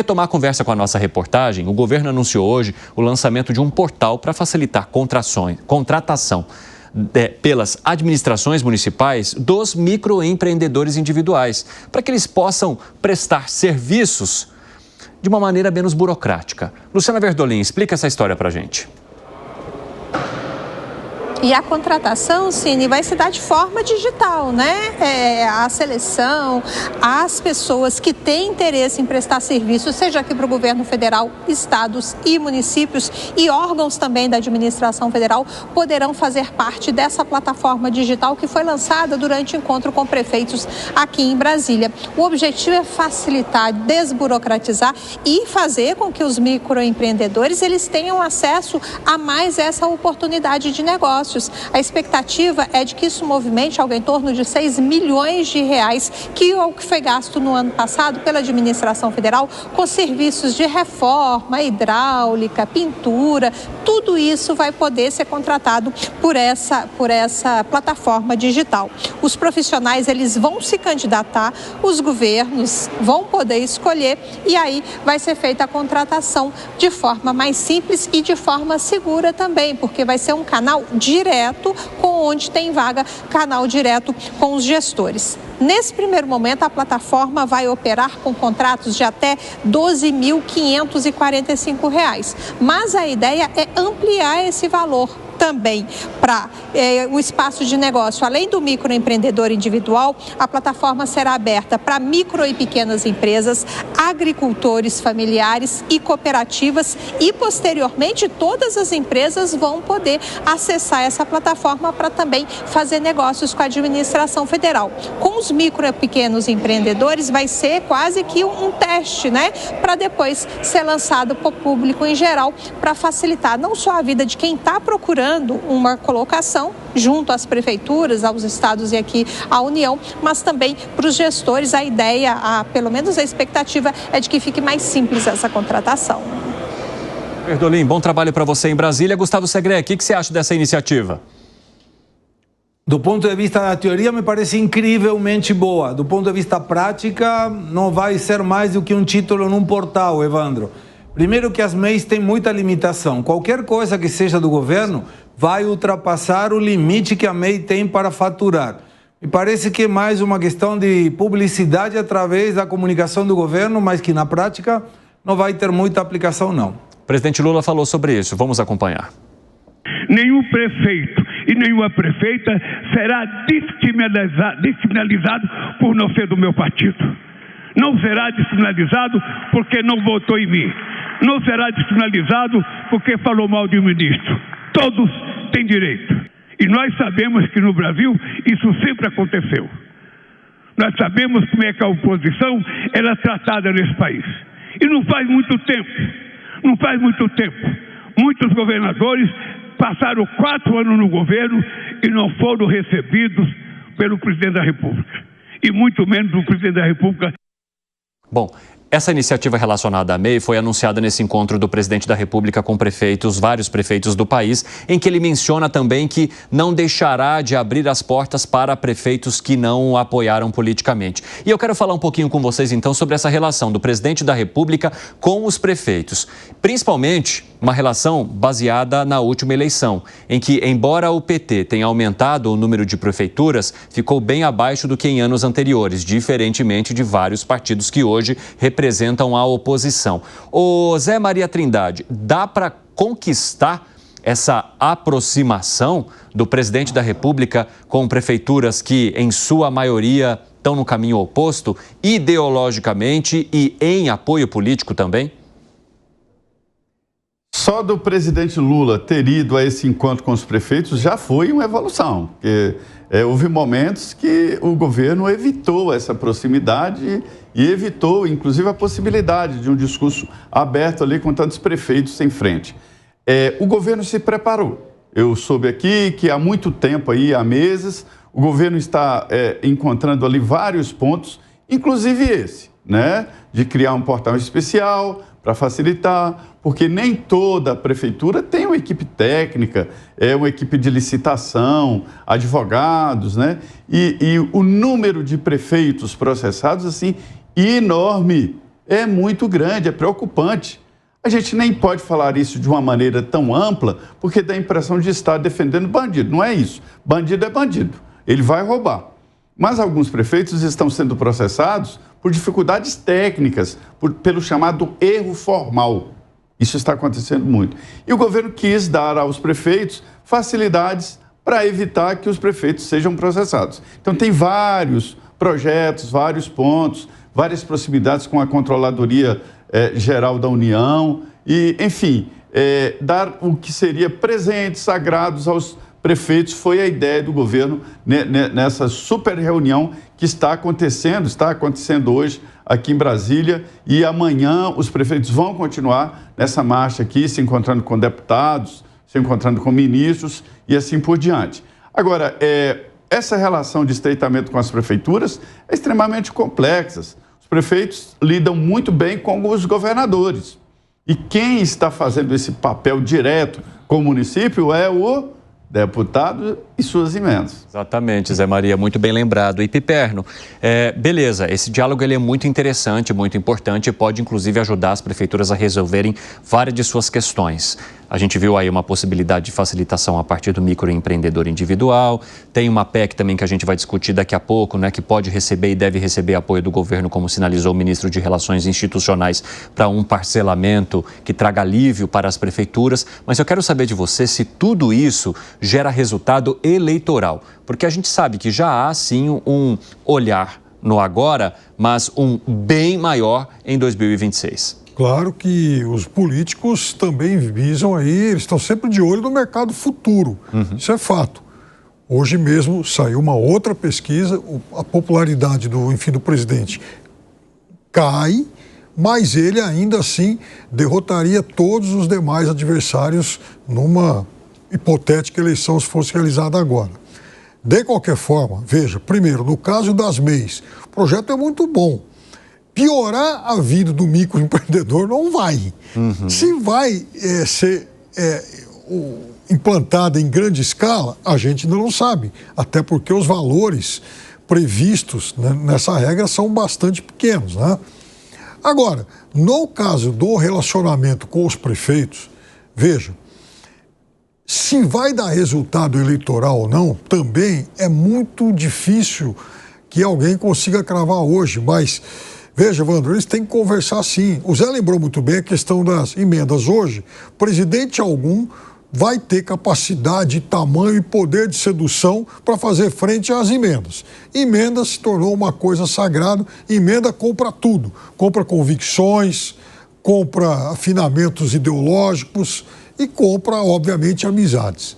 Retomar a conversa com a nossa reportagem, o governo anunciou hoje o lançamento de um portal para facilitar contratação pelas administrações municipais dos microempreendedores individuais, para que eles possam prestar serviços de uma maneira menos burocrática. Luciana Verdolim, explica essa história para a gente. E a contratação, Cine, vai se dar de forma digital, né? A seleção, as pessoas que têm interesse em prestar serviço, seja aqui para o governo federal, estados e municípios e órgãos também da administração federal, poderão fazer parte dessa plataforma digital que foi lançada durante o encontro com prefeitos aqui em Brasília. O objetivo é facilitar, desburocratizar e fazer com que os microempreendedores eles tenham acesso a mais essa oportunidade de negócio. A expectativa é de que isso movimente algo em torno de 6 milhões de reais, que é o que foi gasto no ano passado pela administração federal com serviços de reforma, hidráulica, pintura. Tudo isso vai poder ser contratado por essa plataforma digital. Os profissionais eles vão se candidatar, os governos vão poder escolher e aí vai ser feita a contratação de forma mais simples e de forma segura também, porque vai ser um canal direto com onde tem vaga, canal direto com os gestores. Nesse primeiro momento, a plataforma vai operar com contratos de até R$ 12.545, mas a ideia é ampliar esse valor também para o espaço de negócio. Além do microempreendedor individual, a plataforma será aberta para micro e pequenas empresas, agricultores familiares e cooperativas e, posteriormente, todas as empresas vão poder acessar essa plataforma para também fazer negócios com a administração federal. Com os micro e pequenos empreendedores vai ser quase que um teste, né? Para depois ser lançado para o público em geral, para facilitar não só a vida de quem está procurando uma colocação junto às prefeituras, aos estados e aqui à União, mas também para os gestores. A ideia, pelo menos a expectativa, é de que fique mais simples essa contratação. Verdolim, bom trabalho para você em Brasília. Gustavo Segre, o que você acha dessa iniciativa? Do ponto de vista da teoria, me parece incrivelmente boa. Do ponto de vista prática, não vai ser mais do que um título num portal, Evandro. Primeiro que as MEIs têm muita limitação. Qualquer coisa que seja do governo vai ultrapassar o limite que a MEI tem para faturar. Me parece que é mais uma questão de publicidade através da comunicação do governo, mas que na prática não vai ter muita aplicação, não. O presidente Lula falou sobre isso. Vamos acompanhar. Nenhum prefeito e nenhuma prefeita será descriminalizado por não ser do meu partido. Não será descriminalizado porque não votou em mim. Não será descriminalizado porque falou mal de um ministro. Todos têm direito. E nós sabemos que no Brasil isso sempre aconteceu. Nós sabemos como é que a oposição era tratada nesse país. E não faz muito tempo, muitos governadores passaram 4 anos no governo e não foram recebidos pelo presidente da República. E muito menos o presidente da República. Bom, essa iniciativa relacionada à MEI foi anunciada nesse encontro do presidente da República com prefeitos, vários prefeitos do país, em que ele menciona também que não deixará de abrir as portas para prefeitos que não o apoiaram politicamente. E eu quero falar um pouquinho com vocês, então, sobre essa relação do presidente da República com os prefeitos. Principalmente uma relação baseada na última eleição, em que, embora o PT tenha aumentado o número de prefeituras, ficou bem abaixo do que em anos anteriores, diferentemente de vários partidos que hoje representam a oposição. Ô Zé Maria Trindade, dá para conquistar essa aproximação do presidente da República com prefeituras que, em sua maioria, estão no caminho oposto, ideologicamente e em apoio político também? Só do presidente Lula ter ido a esse encontro com os prefeitos já foi uma evolução. Porque, houve momentos que o governo evitou essa proximidade e evitou, inclusive, a possibilidade de um discurso aberto ali com tantos prefeitos em frente. O governo se preparou. Eu soube aqui que há muito tempo, aí, há meses, o governo está encontrando ali vários pontos, inclusive esse, né, de criar um portal especial para facilitar, porque nem toda prefeitura tem uma equipe técnica, uma equipe de licitação, advogados, né? E o número de prefeitos processados, assim, enorme. é muito grande, é preocupante. A gente nem pode falar isso de uma maneira tão ampla, porque dá a impressão de estar defendendo bandido. Não é isso. Bandido é bandido. Ele vai roubar. Mas alguns prefeitos estão sendo processados por dificuldades técnicas, pelo chamado erro formal. Isso está acontecendo muito. E o governo quis dar aos prefeitos facilidades para evitar que os prefeitos sejam processados. Então, tem vários projetos, vários pontos, várias proximidades com a Controladoria Geral da União e, enfim, dar o que seria presentes sagrados aos prefeitos foi a ideia do governo nessa super reunião que está acontecendo hoje aqui em Brasília, e amanhã os prefeitos vão continuar nessa marcha aqui, se encontrando com deputados, se encontrando com ministros e assim por diante. Agora, essa relação de estreitamento com as prefeituras é extremamente complexa. Os prefeitos lidam muito bem com os governadores. E quem está fazendo esse papel direto com o município é o deputado e suas emendas. Exatamente, Zé Maria, muito bem lembrado. E Piperno, beleza, esse diálogo ele é muito interessante, muito importante e pode inclusive ajudar as prefeituras a resolverem várias de suas questões. A gente viu aí uma possibilidade de facilitação a partir do microempreendedor individual, tem uma PEC também que a gente vai discutir daqui a pouco, né, que pode receber e deve receber apoio do governo, como sinalizou o ministro de Relações Institucionais, para um parcelamento que traga alívio para as prefeituras. Mas eu quero saber de você se tudo isso gera resultado eleitoral, porque a gente sabe que já há sim um olhar no agora, mas um bem maior em 2026. Claro que os políticos também visam aí, eles estão sempre de olho no mercado futuro. Isso é fato. Hoje mesmo saiu uma outra pesquisa, a popularidade do presidente cai, mas ele ainda assim derrotaria todos os demais adversários numa hipotética eleição se fosse realizada agora. De qualquer forma, veja, primeiro, no caso das MEIs, o projeto é muito bom. Piorar a vida do microempreendedor não vai. Se vai ser implantada em grande escala, a gente ainda não sabe, até porque os valores previstos, né, nessa regra são bastante pequenos, né? Agora, no caso do relacionamento com os prefeitos, veja, se vai dar resultado eleitoral ou não, também é muito difícil que alguém consiga cravar hoje, mas veja, Evandro, eles têm que conversar sim. O Zé lembrou muito bem a questão das emendas. Hoje, presidente algum vai ter capacidade, tamanho e poder de sedução para fazer frente às emendas. Emenda se tornou uma coisa sagrada, emenda compra tudo. Compra convicções, compra afinamentos ideológicos e compra, obviamente, amizades.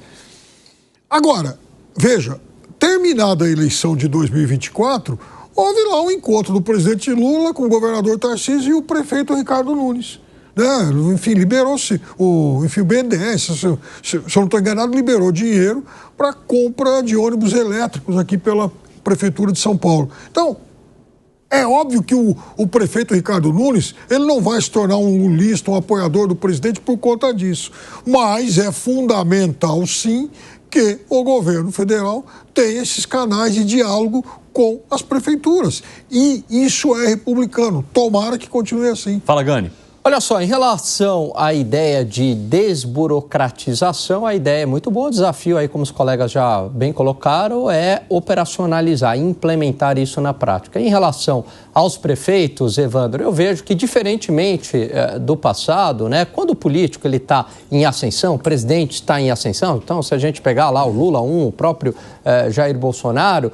Agora, veja, terminada a eleição de 2024, houve lá um encontro do presidente Lula com o governador Tarcísio e o prefeito Ricardo Nunes. Né? Enfim, liberou-se, o BNDES, se eu não estou enganado, liberou dinheiro para compra de ônibus elétricos aqui pela Prefeitura de São Paulo. Então, é óbvio que o prefeito Ricardo Nunes, ele não vai se tornar um lulista, um apoiador do presidente por conta disso. Mas é fundamental, sim, que o governo federal tenha esses canais de diálogo com as prefeituras. E isso é republicano. Tomara que continue assim. Fala, Gani. Olha só, em relação à ideia de desburocratização, a ideia é muito boa. O desafio aí, como os colegas já bem colocaram, é operacionalizar, implementar isso na prática. Em relação aos prefeitos, Evandro, eu vejo que, diferentemente do passado, né, quando o político está em ascensão, o presidente está em ascensão, então se a gente pegar lá o Lula, o próprio Jair Bolsonaro,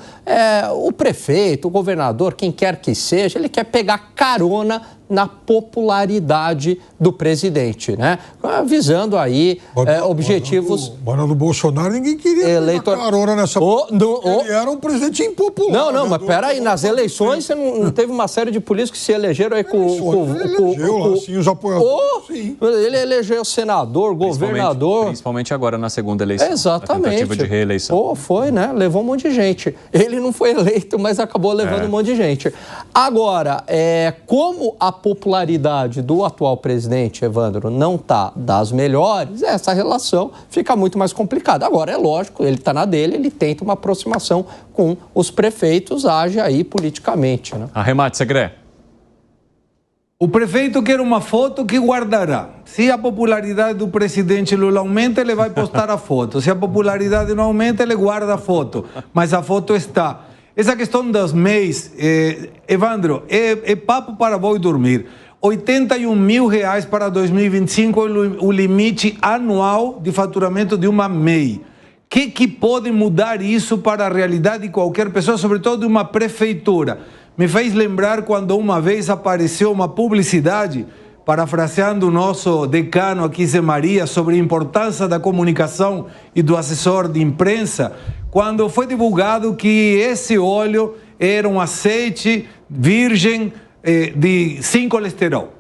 o prefeito, o governador, quem quer que seja, ele quer pegar carona na popularidade do presidente, né? Visando aí objetivos... Mas no Bolsonaro ninguém queria pegar carona nessa... Ele era um presidente impopular. Não, mas peraí, nas eleições você não teve uma série de políticos que se elegeram aí com... os apoiadores, sim. Ele elegeu senador, governador... Principalmente agora na segunda eleição. Exatamente. A tentativa de reeleição. Foi, né? Levou um monte de gente. Ele não foi eleito, mas acabou levando um monte de gente. Agora, como a popularidade do atual presidente, Evandro, não está das melhores, essa relação fica muito mais complicada. Agora, é lógico, ele está na dele, ele tenta uma aproximação com os prefeitos, age aí politicamente, né? Arremate, Segré. O prefeito quer uma foto que guardará. Se a popularidade do presidente Lula aumenta, ele vai postar a foto. Se a popularidade não aumenta, ele guarda a foto. Mas a foto está. Essa questão das MEIs, Evandro, é papo para boi dormir. R$81 mil para 2025 é o limite anual de faturamento de uma MEI. Que pode mudar isso para a realidade de qualquer pessoa, sobretudo de uma prefeitura? Me fez lembrar quando uma vez apareceu uma publicidade, parafraseando o nosso decano aqui, Zé Maria, sobre a importância da comunicação e do assessor de imprensa, quando foi divulgado que esse óleo era um azeite virgem sem colesterol.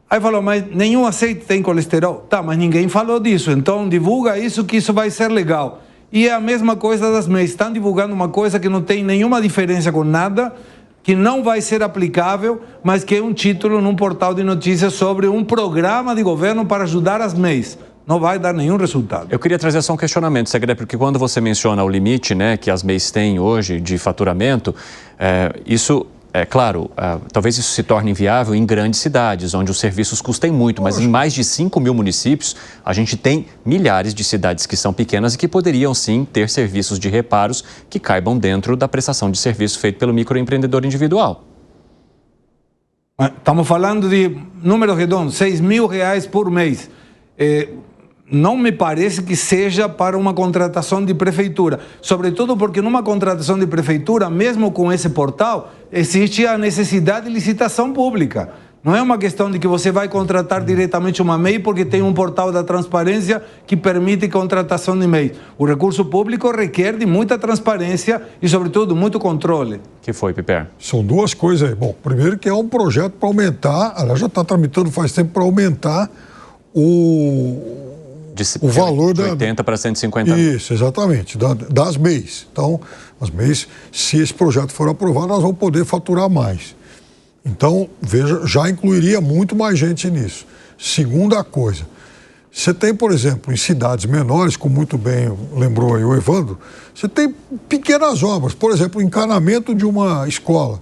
Aí falou, mas nenhum azeite tem colesterol. Tá, mas ninguém falou disso, então divulga isso que isso vai ser legal. E é a mesma coisa das MEIs, estão divulgando uma coisa que não tem nenhuma diferença com nada, que não vai ser aplicável, mas que é um título num portal de notícias sobre um programa de governo para ajudar as MEIs. Não vai dar nenhum resultado. Eu queria trazer só um questionamento, Segredo, porque quando você menciona o limite, né, que as MEIs têm hoje de faturamento, isso... claro, talvez isso se torne inviável em grandes cidades, onde os serviços custem muito, mas em mais de 5 mil municípios, a gente tem milhares de cidades que são pequenas e que poderiam sim ter serviços de reparos que caibam dentro da prestação de serviço feito pelo microempreendedor individual. Estamos falando de números redondos, R$6 mil por mês. Não me parece que seja para uma contratação de prefeitura. Sobretudo porque numa contratação de prefeitura, mesmo com esse portal, existe a necessidade de licitação pública. Não é uma questão de que você vai contratar diretamente uma MEI porque tem um portal da transparência que permite contratação de MEI. O recurso público requer de muita transparência e, sobretudo, muito controle. Que foi, Piper? São duas coisas aí. Bom, primeiro que é um projeto para aumentar, aliás, já está tramitando faz tempo para aumentar o valor de 80 para 150 mil. Isso, exatamente, das MEIs. Então, as MEIs, se esse projeto for aprovado, elas vão poder faturar mais. Então, veja, já incluiria muito mais gente nisso. Segunda coisa, você tem, por exemplo, em cidades menores, como muito bem lembrou aí o Evandro, você tem pequenas obras, por exemplo, o encanamento de uma escola.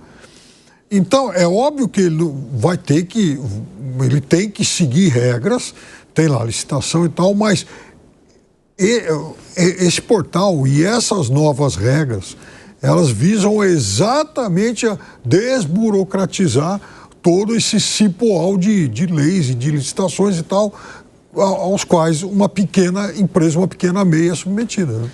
Então, é óbvio que ele tem que seguir regras, tem lá licitação e tal, mas esse portal e essas novas regras, elas visam exatamente a desburocratizar todo esse cipoal de leis e de licitações e tal, aos quais uma pequena empresa, uma pequena MEI é submetida, né?